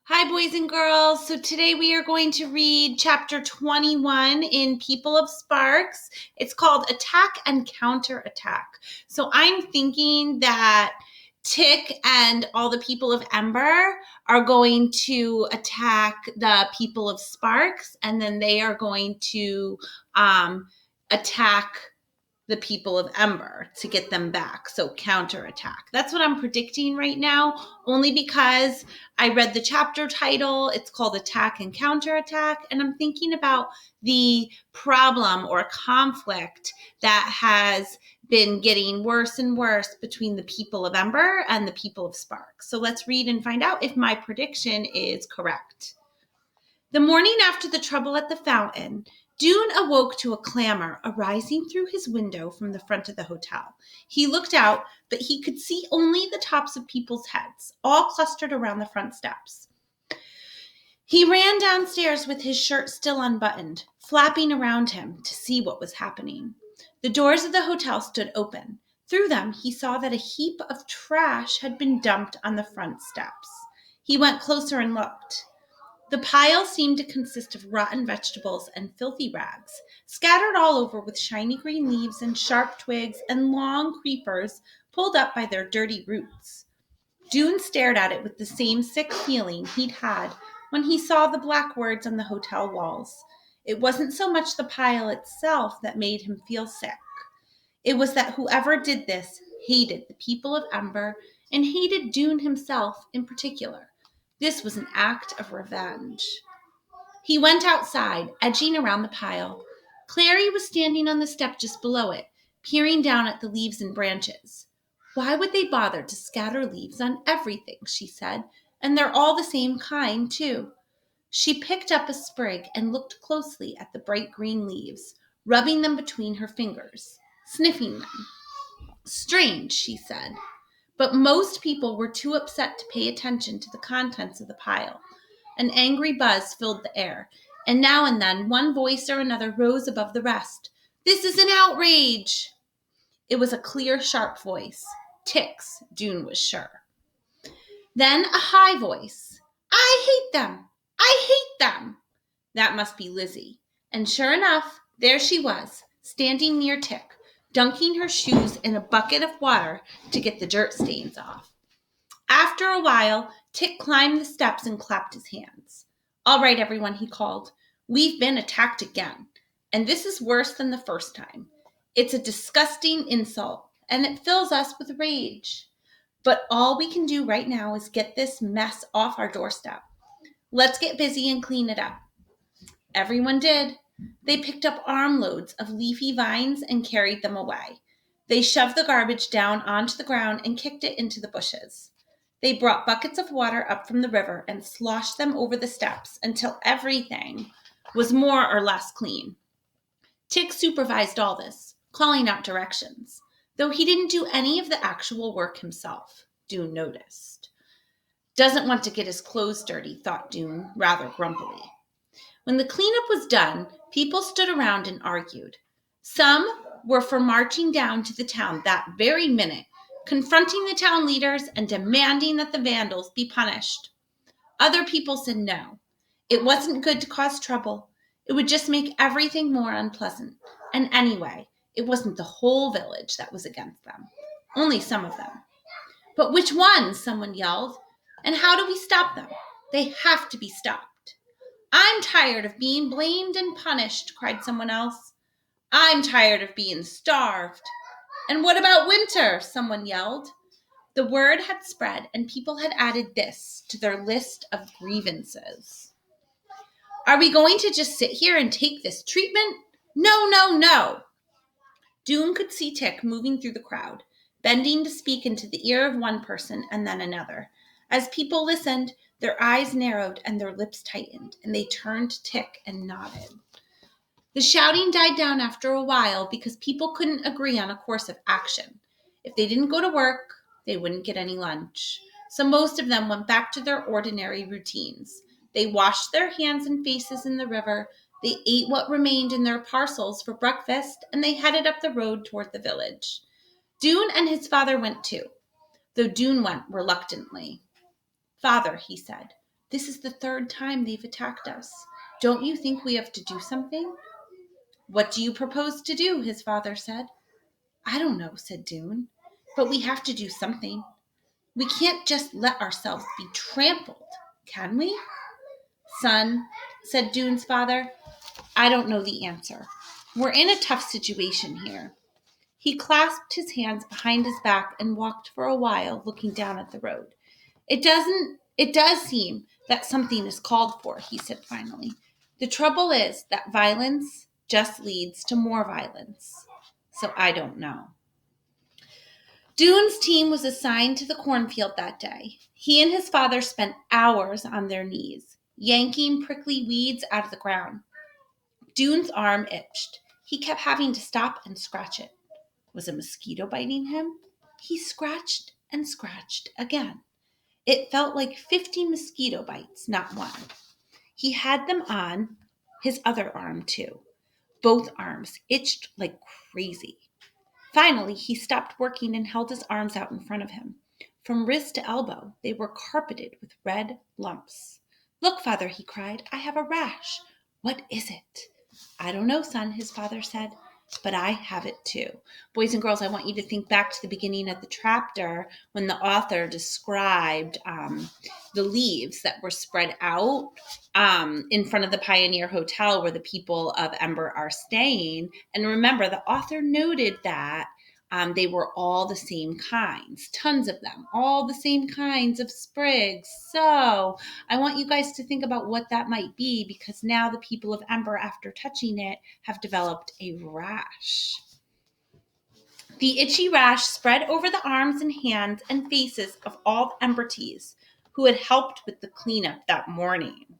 Hi, boys and girls. So today we are going to read chapter 21 in People of Sparks. It's called Attack and Counterattack. So I'm thinking that Tick and all the people of Ember are going to attack the people of Sparks, and then they are going to attack the people of Ember to get them back. So counterattack. That's what I'm predicting right now, only because I read the chapter title. It's called Attack and Counterattack. And I'm thinking about the problem or conflict that has been getting worse and worse between the people of Ember and the people of Sparks. So let's read and find out if my prediction is correct. The morning after the trouble at the fountain, Dune awoke to a clamor arising through his window from the front of the hotel. He looked out, but he could see only the tops of people's heads, all clustered around the front steps. He ran downstairs with his shirt still unbuttoned, flapping around him to see what was happening. The doors of the hotel stood open. Through them, he saw that a heap of trash had been dumped on the front steps. He went closer and looked. The pile seemed to consist of rotten vegetables and filthy rags, scattered all over with shiny green leaves and sharp twigs and long creepers pulled up by their dirty roots. Dune stared at it with the same sick feeling he'd had when he saw the black words on the hotel walls. It wasn't so much the pile itself that made him feel sick. It was that whoever did this hated the people of Ember and hated Dune himself in particular. This was an act of revenge. He went outside, edging around the pile. Clary was standing on the step just below it, peering down at the leaves and branches. Why would they bother to scatter leaves on everything, she said, and they're all the same kind, too. She picked up a sprig and looked closely at the bright green leaves, rubbing them between her fingers, sniffing them. Strange, she said. But most people were too upset to pay attention to the contents of the pile. An angry buzz filled the air, and now and then one voice or another rose above the rest. "This is an outrage!" It was a clear, sharp voice. Tick's, Dune was sure. Then a high voice. "I hate them! I hate them!" That must be Lizzie. And sure enough, there she was, standing near Tick, dunking her shoes in a bucket of water to get the dirt stains off. After a while, Tick climbed the steps and clapped his hands. "All right, everyone," he called. "We've been attacked again, and this is worse than the first time. It's a disgusting insult, and it fills us with rage. But all we can do right now is get this mess off our doorstep. Let's get busy and clean it up." Everyone did. They picked up armloads of leafy vines and carried them away. They shoved the garbage down onto the ground and kicked it into the bushes. They brought buckets of water up from the river and sloshed them over the steps until everything was more or less clean. Tick supervised all this, calling out directions, though he didn't do any of the actual work himself, Dune noticed. "Doesn't want to get his clothes dirty," thought Dune, rather grumpily. When the cleanup was done, people stood around and argued. Some were for marching down to the town that very minute, confronting the town leaders and demanding that the vandals be punished. Other people said no. It wasn't good to cause trouble. It would just make everything more unpleasant. And anyway, it wasn't the whole village that was against them. Only some of them. "But which ones?" someone yelled. "And how do we stop them? They have to be stopped." "I'm tired of being blamed and punished," cried someone else. "I'm tired of being starved." "And what about winter?" someone yelled. The word had spread, and people had added this to their list of grievances. "Are we going to just sit here and take this treatment? No, no, no." Dune could see Tick moving through the crowd, bending to speak into the ear of one person and then another. As people listened, their eyes narrowed and their lips tightened, and they turned to Tick and nodded. The shouting died down after a while because people couldn't agree on a course of action. If they didn't go to work, they wouldn't get any lunch. So most of them went back to their ordinary routines. They washed their hands and faces in the river, they ate what remained in their parcels for breakfast, and they headed up the road toward the village. Dune and his father went too, though Dune went reluctantly. "Father," he said, This is the third time they've attacked us. Don't you think we have to do something?" "What do you propose to do?" his father said. "I don't know," said Dune, "but we have to do something. We can't just let ourselves be trampled, can we?" "Son," said Dune's father, "I don't know the answer. We're in a tough situation here." He clasped his hands behind his back and walked for a while, looking down at the road. It does seem that something is called for," he said finally. "The trouble is that violence just leads to more violence. So I don't know." Dune's team was assigned to the cornfield that day. He and his father spent hours on their knees, yanking prickly weeds out of the ground. Dune's arm itched. He kept having to stop and scratch it. Was a mosquito biting him? He scratched and scratched again. It felt like 50 mosquito bites, not one. He had them on his other arm, too. Both arms itched like crazy. Finally, he stopped working and held his arms out in front of him. From wrist to elbow, they were carpeted with red lumps. "Look, Father," he cried, "I have a rash." "What is it?" "I don't know, son," his father said, "but I have it too." Boys and girls, I want you to think back to the beginning of the chapter when the author described the leaves that were spread out in front of the Pioneer Hotel where the people of Ember are staying. And remember, the author noted that they were all the same kinds, tons of them, all the same kinds of sprigs. So I want you guys to think about what that might be, because now the people of Ember, after touching it, have developed a rash. The itchy rash spread over the arms and hands and faces of all the Embertees who had helped with the cleanup that morning.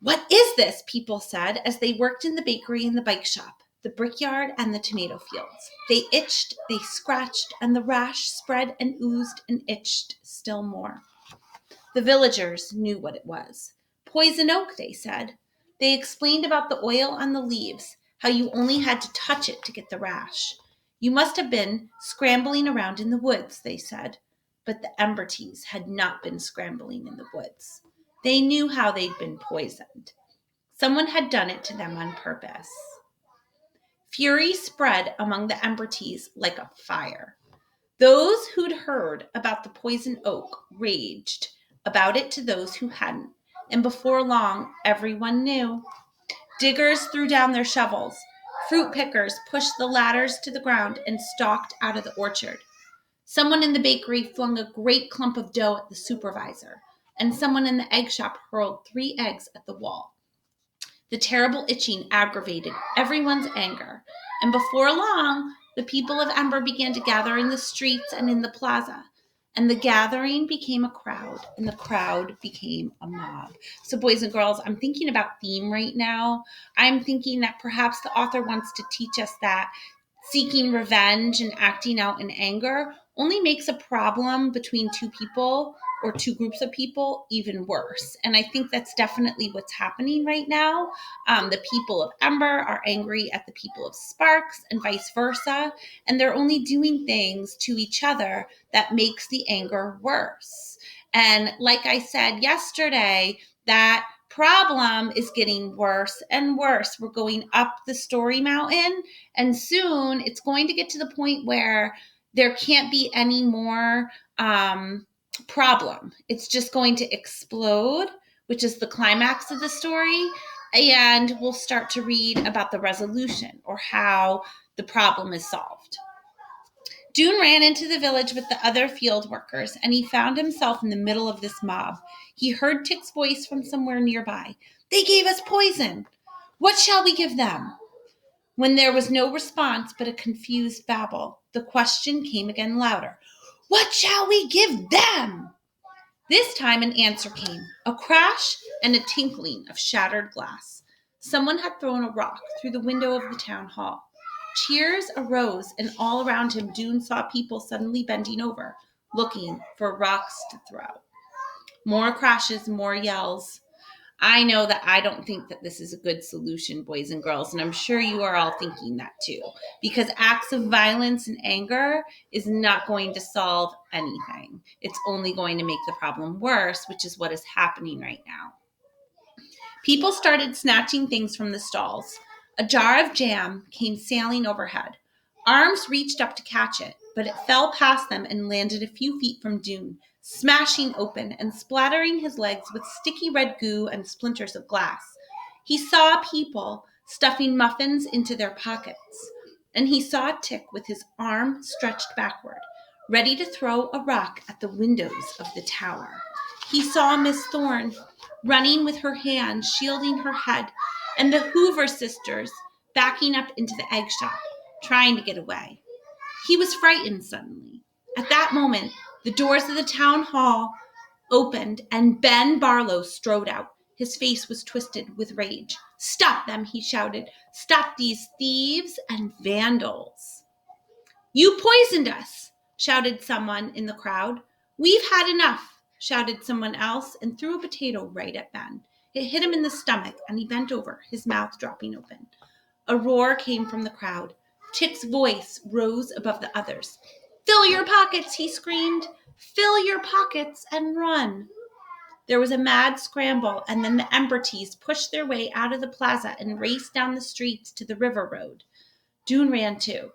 "What is this?" people said as they worked in the bakery and the bike shop, the brickyard and the tomato fields. They itched, they scratched, and the rash spread and oozed and itched still more. The villagers knew what it was. "Poison oak," they said. They explained about the oil on the leaves, how you only had to touch it to get the rash. "You must have been scrambling around in the woods," they said. But the Embertees had not been scrambling in the woods. They knew how they'd been poisoned. Someone had done it to them on purpose. Fury spread among the Embertees like a fire. Those who'd heard about the poison oak raged about it to those who hadn't, and before long, everyone knew. Diggers threw down their shovels. Fruit pickers pushed the ladders to the ground and stalked out of the orchard. Someone in the bakery flung a great clump of dough at the supervisor, and someone in the egg shop hurled 3 eggs at the wall. The terrible itching aggravated everyone's anger, and before long, the people of Ember began to gather in the streets and in the plaza. And the gathering became a crowd, and the crowd became a mob. So, boys and girls, I'm thinking about theme right now. I'm thinking that perhaps the author wants to teach us that seeking revenge and acting out in anger only makes a problem between two people or two groups of people even worse. And I think that's definitely what's happening right now. The people of Ember are angry at the people of Sparks and vice versa. And they're only doing things to each other that makes the anger worse. And like I said yesterday, that problem is getting worse and worse. We're going up the story mountain, and soon it's going to get to the point where there can't be any more problem. It's just going to explode, which is the climax of the story, and we'll start to read about the resolution or how the problem is solved. Dune ran into the village with the other field workers, and he found himself in the middle of this mob. He heard Tick's voice from somewhere nearby. "They gave us poison. What shall we give them?" When there was no response but a confused babble, the question came again louder. "What shall we give them?" This time an answer came, a crash and a tinkling of shattered glass. Someone had thrown a rock through the window of the town hall. Cheers arose, and all around him Dune saw people suddenly bending over, looking for rocks to throw. More crashes, more yells. I know that I don't think that this is a good solution, boys and girls, and I'm sure you are all thinking that too, because acts of violence and anger is not going to solve anything. It's only going to make the problem worse, which is what is happening right now. People started snatching things from the stalls. A jar of jam came sailing overhead. Arms reached up to catch it, but it fell past them and landed a few feet from Dune, smashing open and splattering his legs with sticky red goo and splinters of glass. He saw people stuffing muffins into their pockets, and he saw Tick with his arm stretched backward, ready to throw a rock at the windows of the tower. He saw Miss Thorne running with her hand shielding her head, and the Hoover sisters backing up into the egg shop, trying to get away. He was frightened suddenly. At that moment, the doors of the town hall opened and Ben Barlow strode out. His face was twisted with rage. "Stop them," he shouted. "Stop these thieves and vandals." "You poisoned us," shouted someone in the crowd. "We've had enough," shouted someone else, and threw a potato right at Ben. It hit him in the stomach, and he bent over, his mouth dropping open. A roar came from the crowd. Tick's voice rose above the others. "Fill your pockets," he screamed. "Fill your pockets and run." There was a mad scramble, and then the Ember Teas pushed their way out of the plaza and raced down the streets to the river road. Dune ran too.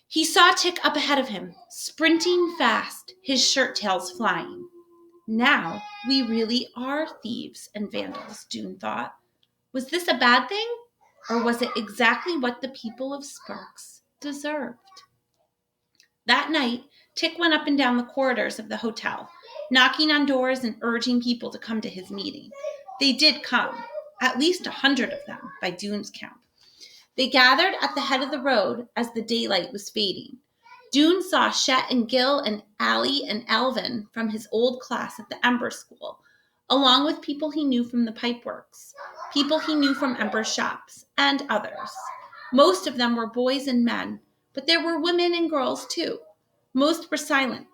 He saw Tick up ahead of him, sprinting fast, his shirt tails flying. Now we really are thieves and vandals, Dune thought. Was this a bad thing? Or was it exactly what the people of Sparks deserved? That night, Tick went up and down the corridors of the hotel, knocking on doors and urging people to come to his meeting. They did come, at least 100 of them, by Dune's count. They gathered at the head of the road as the daylight was fading. Dune saw Chet and Gil and Allie and Alvin from his old class at the Ember School, along with people he knew from the Pipeworks, people he knew from Ember's shops, and others. Most of them were boys and men, but there were women and girls too. Most were silent,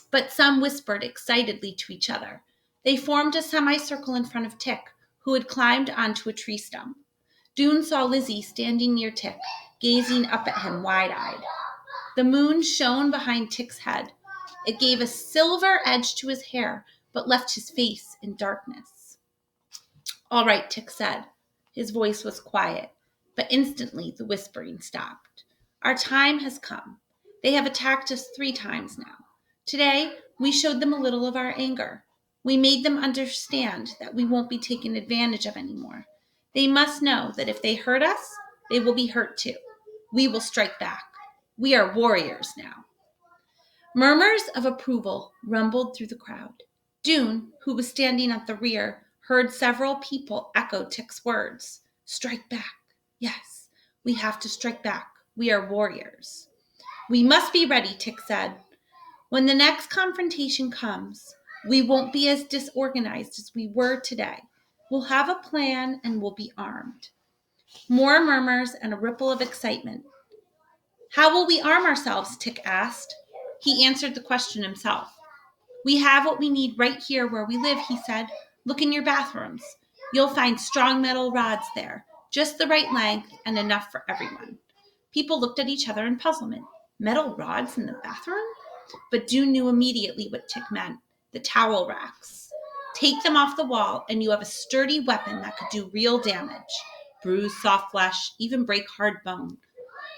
but some whispered excitedly to each other. They formed a semicircle in front of Tick, who had climbed onto a tree stump. Dune saw Lizzie standing near Tick, gazing up at him wide-eyed. The moon shone behind Tick's head. It gave a silver edge to his hair, but left his face in darkness. "All right," Tick said. His voice was quiet, but instantly the whispering stopped. "Our time has come. They have attacked us 3 times now. Today, we showed them a little of our anger. We made them understand that we won't be taken advantage of anymore. They must know that if they hurt us, they will be hurt too. We will strike back. We are warriors now." Murmurs of approval rumbled through the crowd. Dune, who was standing at the rear, heard several people echo Tick's words. "Strike back. Yes, we have to strike back. We are warriors." "We must be ready," Tick said. "When the next confrontation comes, we won't be as disorganized as we were today. We'll have a plan and we'll be armed." More murmurs and a ripple of excitement. "How will we arm ourselves?" Tick asked. He answered the question himself. "We have what we need right here where we live," he said. "Look in your bathrooms. You'll find strong metal rods there, just the right length and enough for everyone." People looked at each other in puzzlement. Metal rods in the bathroom? But Dune knew immediately what Tick meant. The towel racks. Take them off the wall and you have a sturdy weapon that could do real damage. Bruise soft flesh, even break hard bone.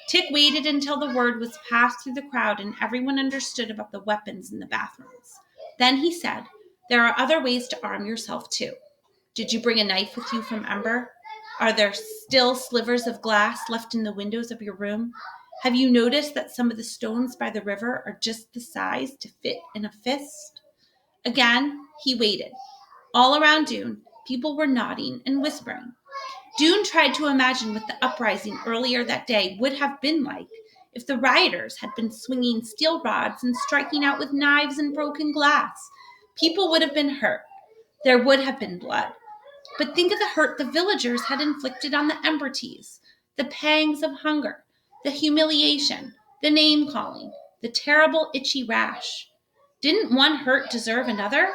Tick waited until the word was passed through the crowd and everyone understood about the weapons in the bathrooms. Then he said, "There are other ways to arm yourself too. Did you bring a knife with you from Ember? Are there still slivers of glass left in the windows of your room? Have you noticed that some of the stones by the river are just the size to fit in a fist?" Again, he waited. All around Dune, people were nodding and whispering. Dune tried to imagine what the uprising earlier that day would have been like if the rioters had been swinging steel rods and striking out with knives and broken glass. People would have been hurt. There would have been blood. But think of the hurt the villagers had inflicted on the Ember Teas, the pangs of hunger, the humiliation, the name-calling, the terrible itchy rash. Didn't one hurt deserve another?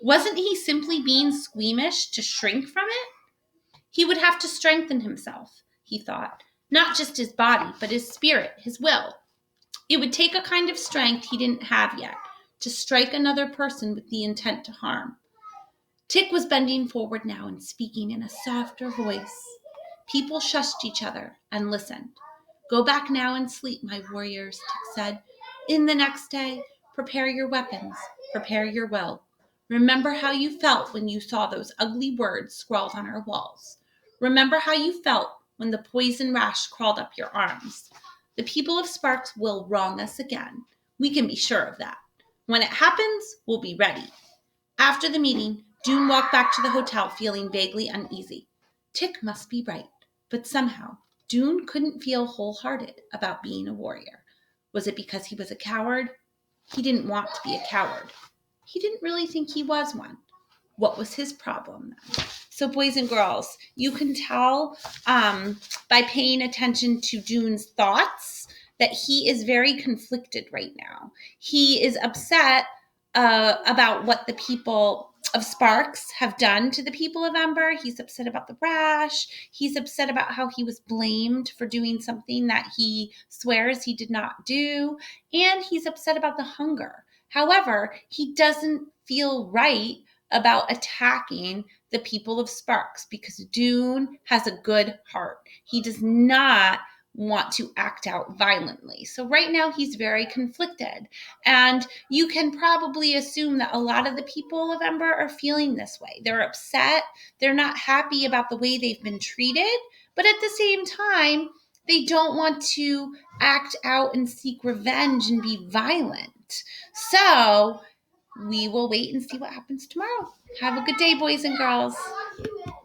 Wasn't he simply being squeamish to shrink from it? He would have to strengthen himself, he thought, not just his body, but his spirit, his will. It would take a kind of strength he didn't have yet to strike another person with the intent to harm. Tick was bending forward now and speaking in a softer voice. People shushed each other and listened. Go back now and sleep, my warriors, Tick said. In the next day, prepare your weapons, prepare your will. Remember how you felt when you saw those ugly words scrawled on our walls. Remember how you felt when the poison rash crawled up your arms. The people of Sparks will wrong us again. We can be sure of that. When it happens, we'll be ready. After the meeting, Dune walked back to the hotel feeling vaguely uneasy. Tick must be right, but somehow Dune couldn't feel wholehearted about being a warrior. Was it because he was a coward? He didn't want to be a coward. He didn't really think he was one. What was his problem then? So, boys and girls, you can tell by paying attention to Dune's thoughts that he is very conflicted right now. He is upset about what the people of Sparks have done to the people of Ember. He's upset about the rash. He's upset about how he was blamed for doing something that he swears he did not do. And he's upset about the hunger. However, he doesn't feel right about attacking the people of Sparks because Dune has a good heart. He does not want to act out violently. So right now he's very conflicted. And you can probably assume that a lot of the people of Ember are feeling this way. They're upset. They're not happy about the way they've been treated. But at the same time, they don't want to act out and seek revenge and be violent. So we will wait and see what happens tomorrow. Have a good day, boys and girls.